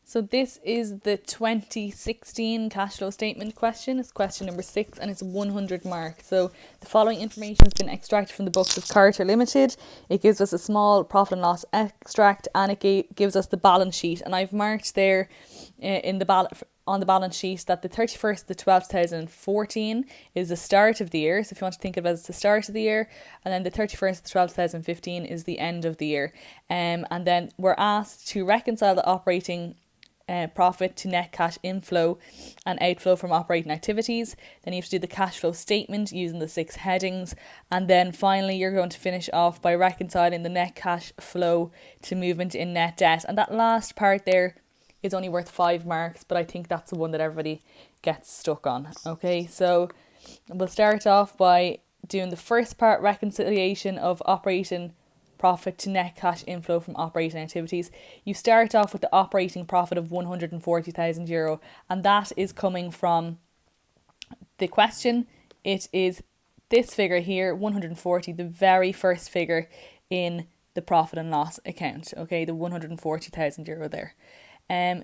So this is the 2016 cash flow statement question. It's question number 6 and it's 100 marks. So the following information has been extracted from the books of Carter Limited. It gives us a small profit and loss extract and it gives us the balance sheet. And I've marked there on the balance sheet that the 31st of the 12th 2014 is the start of the year. So if you want to think of it as the start of the year, and then the 31st of the 12th 2015 is the end of the year. And then we're asked to reconcile the operating profit to net cash inflow and outflow from operating activities. Then you have to do the cash flow statement using the 6 headings, and then finally you're going to finish off by reconciling the net cash flow to movement in net debt. And that last part there is only worth 5 marks, but I think that's the one that everybody gets stuck on. Okay, so we'll start off by doing the first part, reconciliation of operating profit to net cash inflow from operating activities. You start off with the operating profit of €140,000, and that is coming from the question. It is this figure here, 140, the very first figure in the profit and loss account. Okay, the €140,000 there.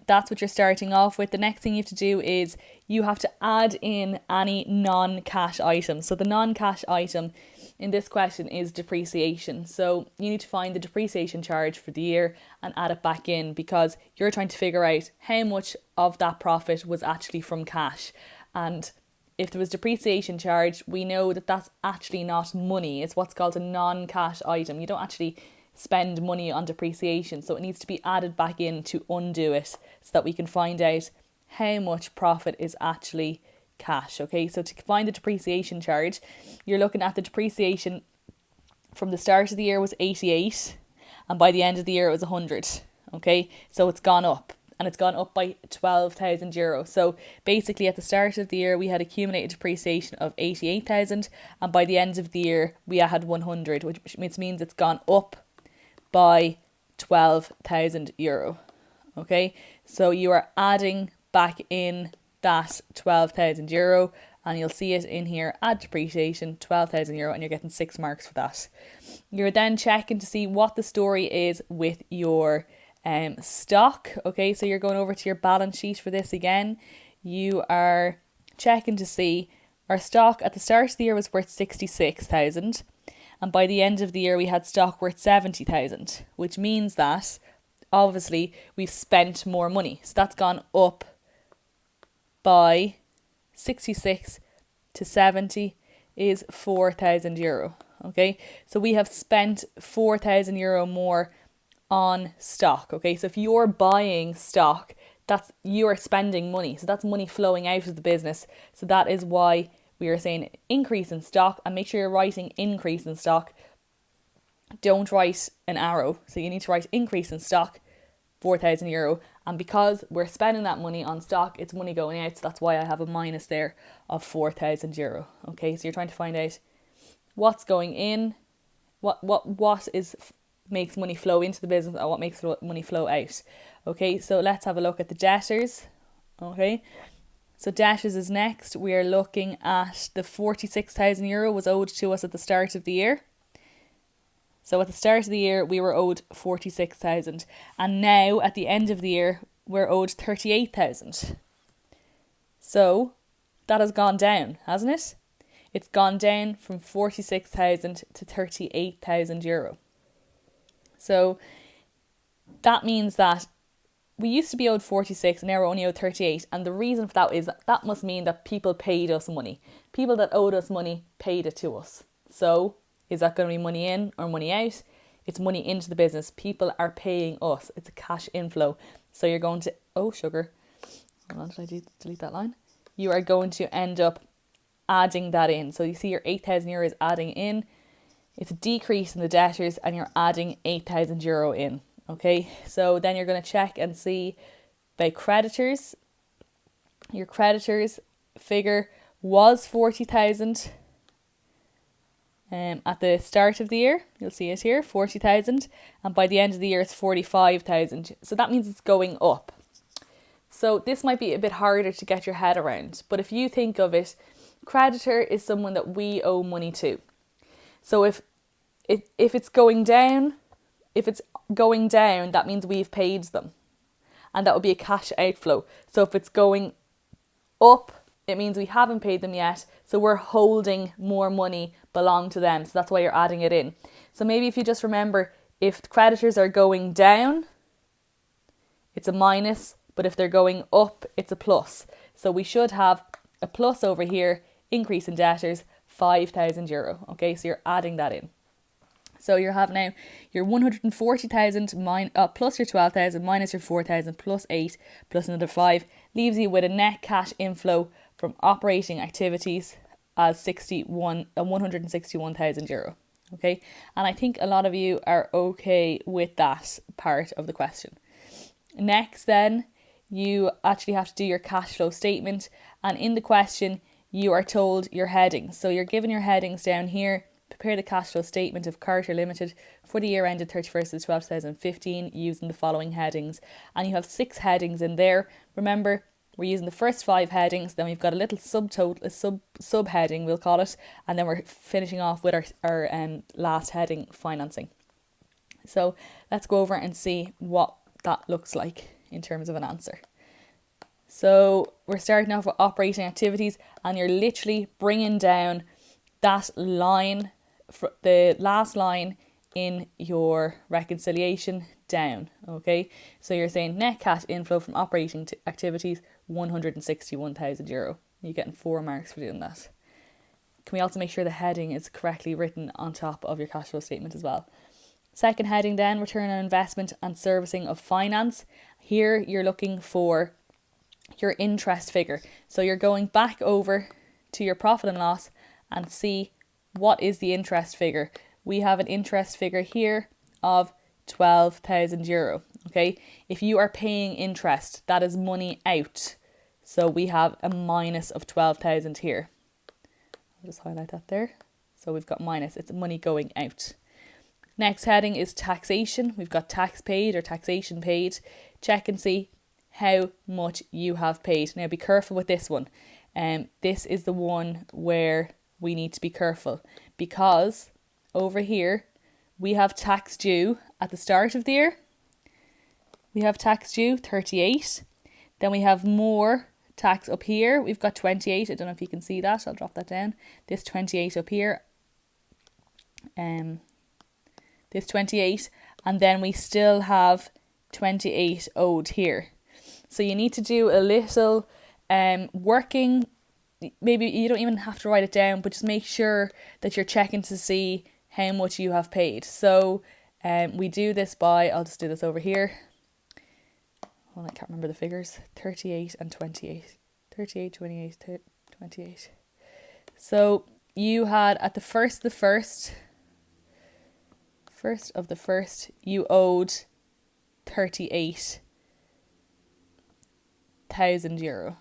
That's what you're starting off with. The next thing you have to do is you have to add in any non-cash items. So the non-cash item in this question is depreciation. So you need to find the depreciation charge for the year and add it back in, because you're trying to figure out how much of that profit was actually from cash. And if there was depreciation charge, we know that that's actually not money. It's what's called a non-cash item. You don't actually spend money on depreciation, so it needs to be added back in to undo it, so that we can find out how much profit is actually cash. Okay, so to find the depreciation charge, you're looking at the depreciation from the start of the year was 88, and by the end of the year it was 100. Okay, so it's gone up, and it's gone up by €12,000. So basically at the start of the year we had accumulated depreciation of 88,000, and by the end of the year we had 100, which means it's gone up by €12,000. Okay, so you are adding back in that €12,000, and you'll see it in here, add depreciation, €12,000, and you're getting 6 marks for that. You're then checking to see what the story is with your stock. Okay, so you're going over to your balance sheet for this again. You are checking to see our stock at the start of the year was worth 66,000, and by the end of the year we had stock worth 70,000, which means that obviously we've spent more money. So that's gone up by 66 to 70 is €4,000. Okay, so we have spent €4,000 more on stock. Okay, so if you're buying stock, that's you are spending money, so that's money flowing out of the business. So that is why we are saying increase in stock, and make sure you're writing increase in stock. Don't write an arrow, so you need to write increase in stock, €4,000, and because we're spending that money on stock, it's money going out, so that's why I have a minus there of €4,000. Okay, so you're trying to find out what's going in, what makes money flow into the business, or what makes money flow out. Okay, so let's have a look at the debtors. Okay, so debtors is next. We are looking at the €46,000 was owed to us at the start of the year. So at the start of the year, we were owed 46,000, and now at the end of the year, we're owed 38,000. So that has gone down, hasn't it? It's gone down from 46,000 to €38,000. So that means that we used to be owed 46, and now we're only owed 38. And the reason for that is that must mean that people paid us money. People that owed us money paid it to us. So is that going to be money in or money out? It's money into the business. People are paying us. It's a cash inflow. So you're going to, oh sugar, hold on, did I delete that line? You are going to end up adding that in. So you see your €8,000 is adding in. It's a decrease in the debtors, and you're adding €8,000 in. Okay, so then you're going to check and see by creditors. Your creditors figure was 40,000 at the start of the year. You'll see it here, 40,000, and by the end of the year it's 45,000. So that means it's going up. So this might be a bit harder to get your head around, but if you think of it, creditor is someone that we owe money to. So if it's going down, that means we've paid them. and that would be a cash outflow. So if it's going up, it means we haven't paid them yet, so we're holding more money belong to them, so that's why you're adding it in. So maybe if you just remember, if creditors are going down, it's a minus, but if they're going up, it's a plus. So we should have a plus over here, increase in debtors, €5,000. Okay, so you're adding that in. So you have now your 140,000 plus your 12,000 minus your 4,000 plus 8 plus another 5 leaves you with a net cash inflow from operating activities as €161,000. Okay, and I think a lot of you are okay with that part of the question. Next, then, you actually have to do your cash flow statement, and in the question you are told your headings. So you're given your headings down here. Prepare the cash flow statement of Carter Limited for the year ended 31st of 12, 2015 using the following headings. And you have 6 headings in there. Remember, we're using the first 5 headings, then we've got a little subheading, we'll call it, and then we're finishing off with our last heading, financing. So let's go over and see what that looks like in terms of an answer. So we're starting off with operating activities, and you're literally bringing down that line, the last line in your reconciliation down. Okay, so you're saying net cash inflow from operating activities €161,000. You're getting 4 marks for doing that. Can we also make sure the heading is correctly written on top of your cash flow statement as well? Second heading then, return on investment and servicing of finance. Here you're looking for your interest figure. So you're going back over to your profit and loss and see what is the interest figure. We have an interest figure here of €12,000. Okay, if you are paying interest, that is money out. So we have a minus of 12,000 here. I'll just highlight that there. So we've got minus, it's money going out. Next heading is taxation. We've got tax paid or taxation paid. Check and see how much you have paid. Now be careful with this one. This is the one where we need to be careful, because over here we have tax due at the start of the year. We have tax due 38. Then we have more tax up here. We've got 28. I don't know if you can see that. I'll drop that down. This 28 up here. This 28, and then we still have 28 owed here. So you need to do a little working. Maybe you don't even have to write it down, but just make sure that you're checking to see how much you have paid. So we do this by, I'll just do this over here. Well, I can't remember the figures. 38 and 28. 38, 28, 28. So you had at the first of the first, you owed €38,000.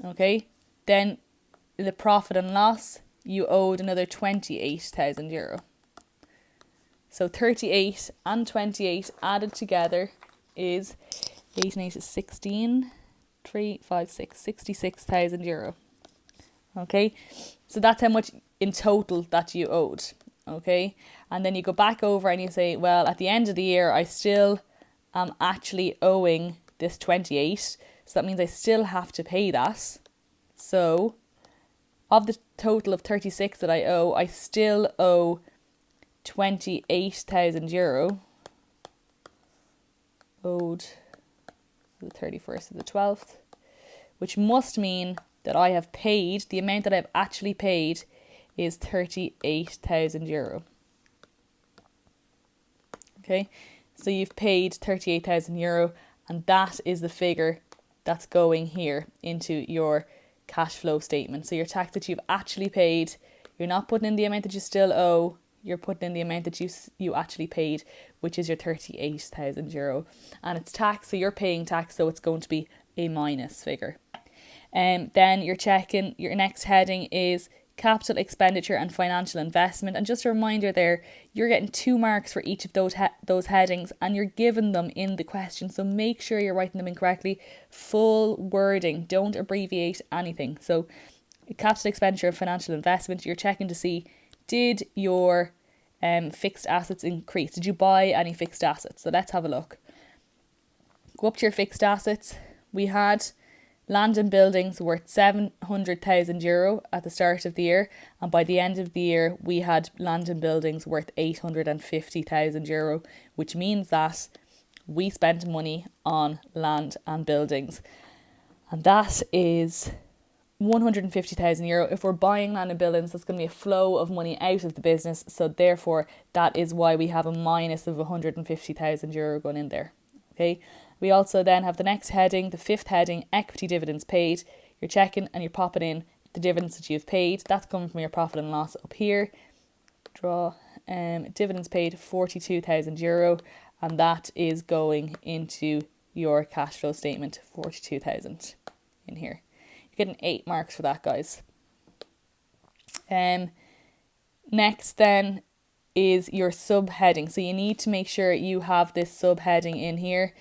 Okay, then in the profit and loss, you owed another €28,000. So 38 and 28 added together is 8 and 8 is 16, 3, 5, 6, €66,000. Okay, so that's how much in total that you owed. Okay, and then you go back over and you say, well, at the end of the year I still am actually owing this 28, so that means I still have to pay that. So of the total of 36 that I owe, I still owe €28,000 owed the 31st of the 12th, which must mean that I have paid, the amount that I've actually paid is €38,000. Okay, so you've paid €38,000, and that is the figure that's going here into your cash flow statement. So your tax that you've actually paid, you're not putting in the amount that you still owe, you're putting in the amount that you actually paid, which is your €38,000, and it's tax, so you're paying tax, so it's going to be a minus figure. And then you're checking, your next heading is capital expenditure and financial investment. And just a reminder there, you're getting 2 marks for each of those headings, and you're given them in the question. So make sure you're writing them in correctly. Full wording, don't abbreviate anything. So capital expenditure and financial investment, you're checking to see, did your fixed assets increase? Did you buy any fixed assets? So let's have a look. Go up to your fixed assets. We had land and buildings worth €700,000 at the start of the year, and by the end of the year we had land and buildings worth €850,000, which means that we spent money on land and buildings, and that is €150,000. If we're buying land and buildings, that's going to be a flow of money out of the business, so therefore that is why we have a minus of €150,000 going in there. Okay. We also then have the next heading, the fifth heading, equity dividends paid. You're checking and you're popping in the dividends that you've paid. That's coming from your profit and loss up here. Draw dividends paid €42,000, and that is going into your cash flow statement, 42,000 in here. You're getting 8 marks for that, guys. Next then is your subheading. So you need to make sure you have this subheading in here.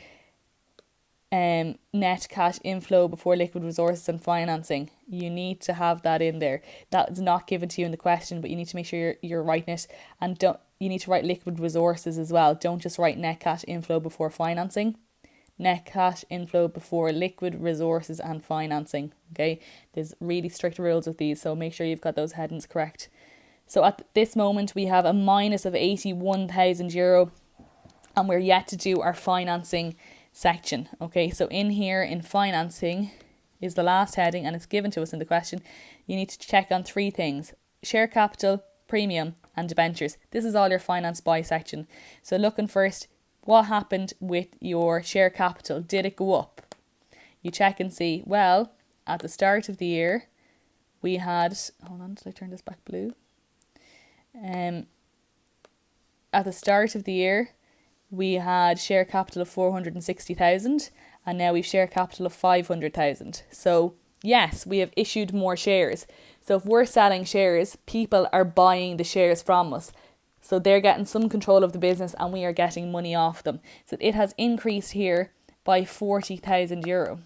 Net cash inflow before liquid resources and financing. You need to have that in there. That is not given to you in the question, but you need to make sure you're writing it, and you need to write liquid resources as well. Don't just write net cash inflow before financing. Net cash inflow before liquid resources and financing. Okay, there's really strict rules with these, so make sure you've got those headings correct. So at this moment we have a minus of €81,000, and we're yet to do our financing section. Okay, so in here in financing is the last heading, and it's given to us in the question. You need to check on 3 things: share capital, premium, and debentures. This is all your finance by section. So looking first, what happened with your share capital? Did it go up? You check and see, well, at the start of the year we had, hold on, did I turn this back blue? At the start of the year we had share capital of 460,000, and now we've share capital of 500,000. So yes, we have issued more shares. So if we're selling shares, people are buying the shares from us. So they're getting some control of the business and we are getting money off them. So it has increased here by €40,000.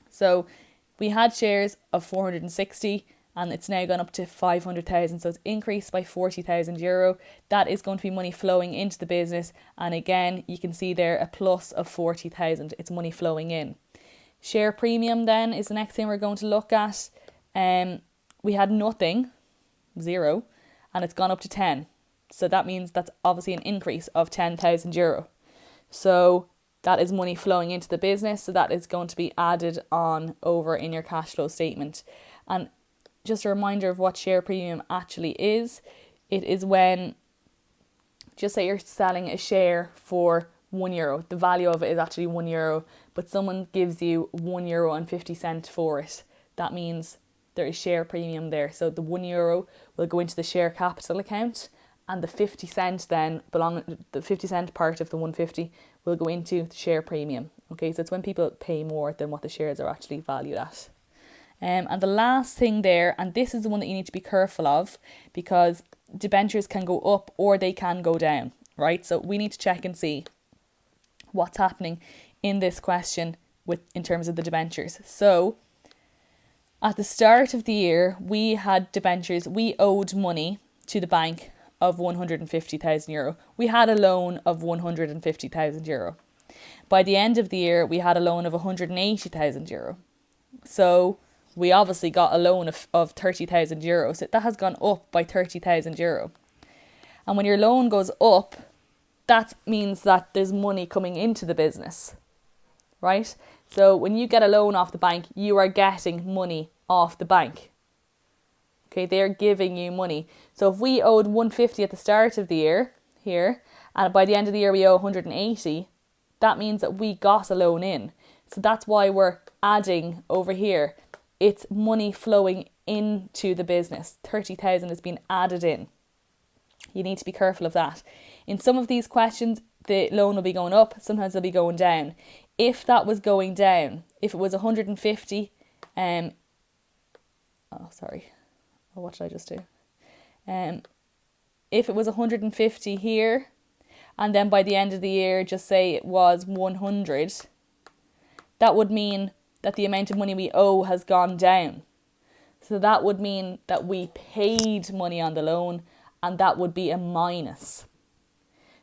So we had shares of 460, and it's now gone up to 500,000. So it's increased by €40,000. That is going to be money flowing into the business. And again, you can see there a plus of 40,000. It's money flowing in. Share premium then is the next thing we're going to look at. We had nothing, 0, and it's gone up to 10. So that means that's obviously an increase of €10,000. So that is money flowing into the business. So that is going to be added on over in your cash flow statement. And just a reminder of what share premium actually is. It is when, just say you're selling a share for €1. The value of it is actually €1, but someone gives you €1.50 for it. That means there is share premium there. So the €1 will go into the share capital account, and the 50 cent then the 50 cent part of the 150 will go into the share premium. Okay, so it's when people pay more than what the shares are actually valued at. And the last thing there, and this is the one that you need to be careful of, because debentures can go up or they can go down, right? So we need to check and see what's happening in this question in terms of the debentures. So at the start of the year, we had debentures. We owed money to the bank of €150,000. We had a loan of €150,000. By the end of the year, we had a loan of €180,000. So we obviously got a loan of €30,000. So that has gone up by €30,000. And when your loan goes up, that means that there's money coming into the business, right? So when you get a loan off the bank, you are getting money off the bank. Okay, they're giving you money. So if we owed 150 at the start of the year here, and by the end of the year we owe 180, that means that we got a loan in. So that's why we're adding over here. It's money flowing into the business. 30,000 has been added in. You need to be careful of that. In some of these questions, the loan will be going up. Sometimes it'll be going down. If that was going down, if it was 150, what did I just do? If it was 150 here, and then by the end of the year, just say it was 100, that would mean that the amount of money we owe has gone down. So that would mean that we paid money on the loan, and that would be a minus.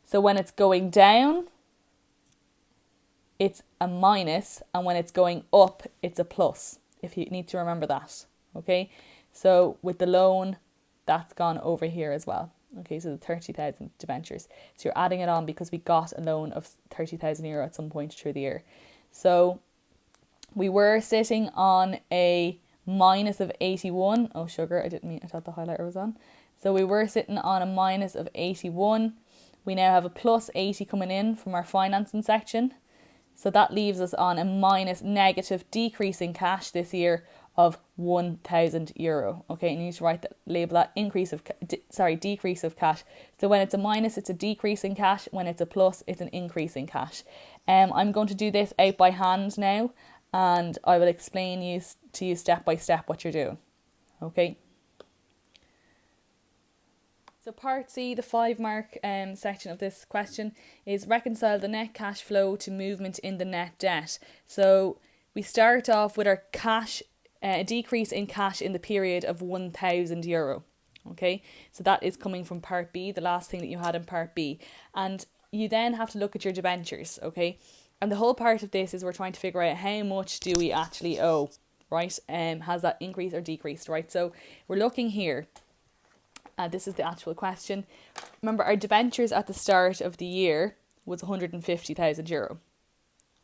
So when it's going down, it's a minus, and when it's going up, it's a plus. If you need to remember that, okay? So with the loan, that's gone over here as well. Okay, so the 30,000 debentures. So you're adding it on because we got a loan of 30,000 euro at some point through the year. So we were sitting on a minus of 81. Oh, sugar, I didn't mean, I thought the highlighter was on. So we were sitting on a minus of 81. We now have a plus 80 coming in from our financing section. So that leaves us on a minus negative decrease in cash this year of 1,000 euro. Okay, you need to write that, label that decrease of cash. So when it's a minus, it's a decrease in cash. When it's a plus, it's an increase in cash. I'm going to do this out by hand now, and I will explain to you step by step what you're doing. Okay. So part C, the 5-mark section of this question, is reconcile the net cash flow to movement in the net debt. So we start off with our cash, a decrease in cash in the period of 1,000 euro. Okay, so that is coming from part B, the last thing that you had in part B. And you then have to look at your debentures, okay? And the whole part of this is we're trying to figure out how much do we actually owe, right? Has that increased or decreased, right? So we're looking here. This is the actual question. Remember, our debentures at the start of the year was 150,000 euro.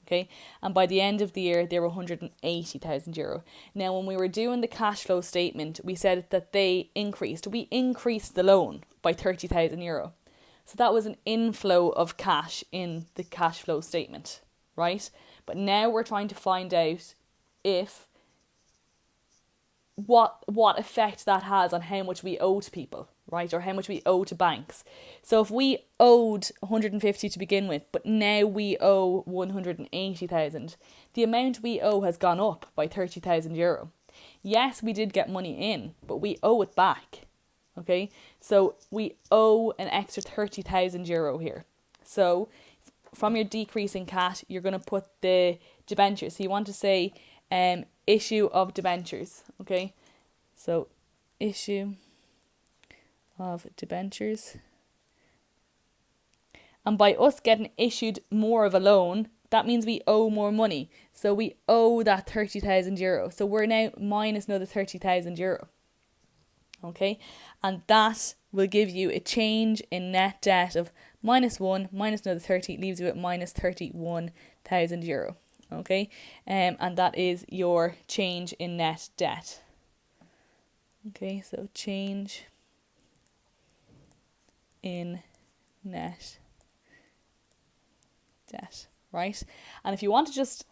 Okay, and by the end of the year, they were 180,000 euro. Now, when we were doing the cash flow statement, we said that they increased. We increased the loan by 30,000 euro. So that was an inflow of cash in the cash flow statement, right? But now we're trying to find out if what effect that has on how much we owe to people, right? Or how much we owe to banks. So if we owed 150 to begin with, but now we owe 180,000, the amount we owe has gone up by 30,000 euro. Yes, we did get money in, but we owe it back. Okay, so we owe an extra 30,000 euro here. So from your decrease in cash, you're going to put the debentures. So you want to say issue of debentures. Okay, so issue of debentures. And by us getting issued more of a loan, that means we owe more money. So we owe that 30,000 euro. So we're now minus another 30,000 euro. Okay, and that will give you a change in net debt of minus 1 minus another 30 leaves you at minus 31,000 euro. Okay, and that is your change in net debt. Okay, so change in net debt, right? And if you want to just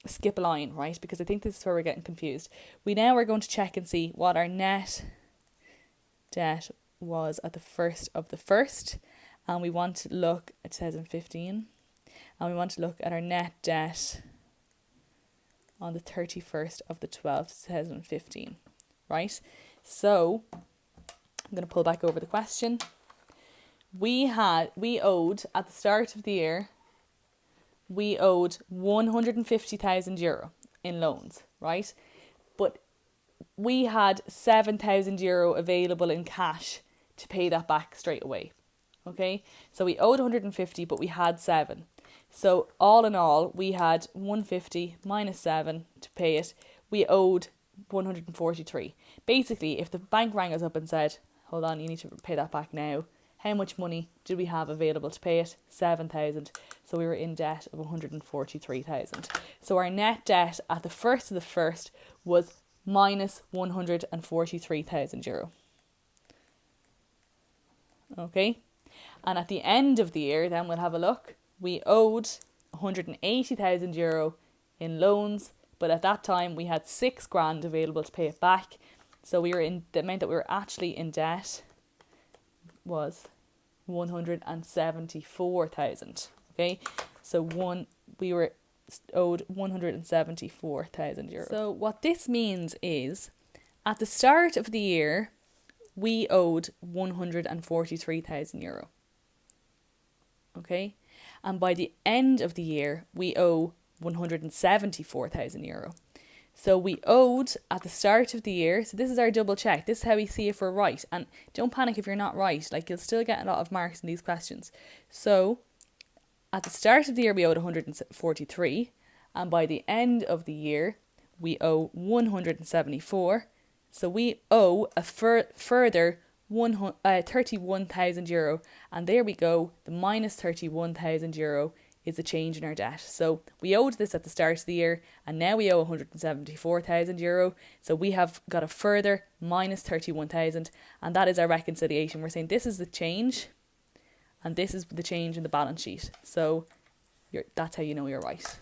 skip a line, right, because I think this is where we're getting confused, we now are going to check and see what our net debt was at the 1st of the 1st, and we want to look at 2015, and we want to look at our net debt on the 31st of the 12th, 2015, right? So I'm going to pull back over the question. We owed at the start of the year, we owed 150,000 euro in loans, right? But we had 7,000 euro available in cash to pay that back straight away. Okay, so we owed 150, but we had 7. So all in all, we had 150 minus 7 to pay it. We owed 143. Basically, if the bank rang us up and said, hold on, you need to pay that back now, how much money did we have available to pay it? 7,000. So we were in debt of 143,000. So our net debt at the 1st of the 1st was minus 143,000 euro. Okay, and at the end of the year, then we'll have a look. We owed 180,000 euro in loans, but at that time we had 6 grand available to pay it back. So we were in, the amount that we were actually in debt was 174,000. Okay, so we were owed 174,000 euro. So what this means is, at the start of the year, we owed 143,000 euro. Okay, and by the end of the year, we owe 174,000 euro. So we owed at the start of the year, so this is our double check, this is how we see if we're right, and don't panic if you're not right, like you'll still get a lot of marks in these questions. So at the start of the year we owed 143, and by the end of the year we owe 174. So we owe a further 31,000 euro, and there we go, the minus 31,000 euro is a change in our debt. So we owed this at the start of the year, and now we owe 174,000 euro. So we have got a further minus 31,000, and that is our reconciliation. We're saying this is the change, and this is the change in the balance sheet. So that's how you know you're right.